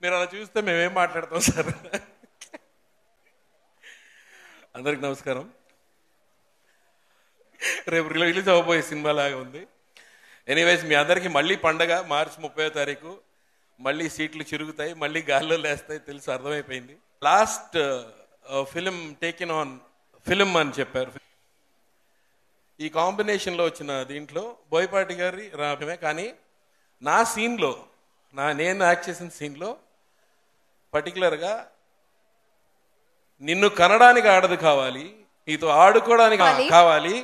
మీరు అలా చూస్తే మేమేం మాట్లాడతాం సార్. అందరికి నమస్కారం. రేపు రిలీజ్ అవ్వబోయే సినిమా లాగా ఉంది. ఎనీవేస్ మీ అందరికీ మళ్ళీ పండగ. మార్చి 30వ తారీఖు మళ్ళీ సీట్లు చిరుగుతాయి, మళ్ళీ గాల్లో లేస్తాయి తెలుసు, అర్థమైపోయింది. Last film taken on film అని చెప్పారు. ఈ కాంబినేషన్లో వచ్చిన దీంట్లో బోయపాటి గారి రావడమే, కానీ నా సీన్లో నేను యాక్ట్ చేసిన సీన్లో పర్టికులర్గా నిన్ను కనడానికి ఆడదు కావాలి, నీతో ఆడుకోవడానికి కావాలి,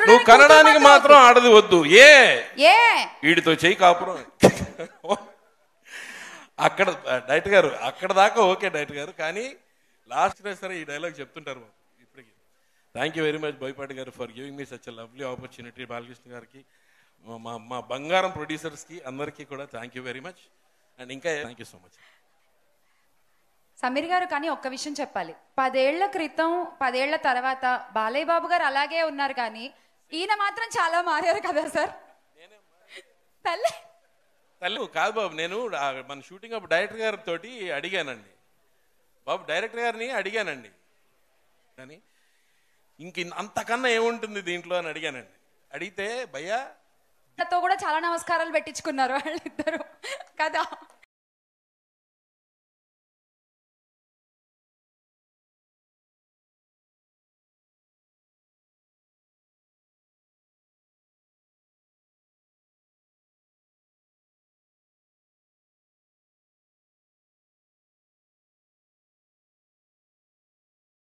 నువ్వు కనడానికి మాత్రం ఆడదు వద్దు. వీడితో చెయ్యి కాపురం. అక్కడ డైరెక్టర్ గారు అక్కడ దాకా ఓకే డైరెక్టర్ గారు, కానీ లాస్ట్ సరే ఈ డైలాగ్ చెప్తుంటారు ఇప్పటికి. Thank you very much Boyapati garu for giving me such a lovely opportunity. Balakrishna గారికి, మా బంగారం ప్రొడ్యూసర్స్కి అందరికీ కూడా thank you very much. And ఇంకా thank you so much. Sameer garu, కానీ ఒక్క విషయం చెప్పాలి. 10 ఏళ్ల క్రితం 10 ఏళ్ల తర్వాత బాలయ్య బాబు గారు అలాగే ఉన్నారు, కానీ ఈయన మాత్రం చాలా మారారు కదా సార్. తల్లి కాదు బాబు, నేను మన షూటింగ్ అప్పుడు డైరెక్టర్ గారితో అడిగానండి, బాబు డైరెక్టర్ గారిని అడిగానండి, కానీ ఇంక అంతకన్నా ఏముంటుంది దీంట్లో అని అడిగానండి. అడిగితే భయ్యా కూడా చాలా నమస్కారాలు పెట్టించుకున్నారు వాళ్ళిద్దరు కదా.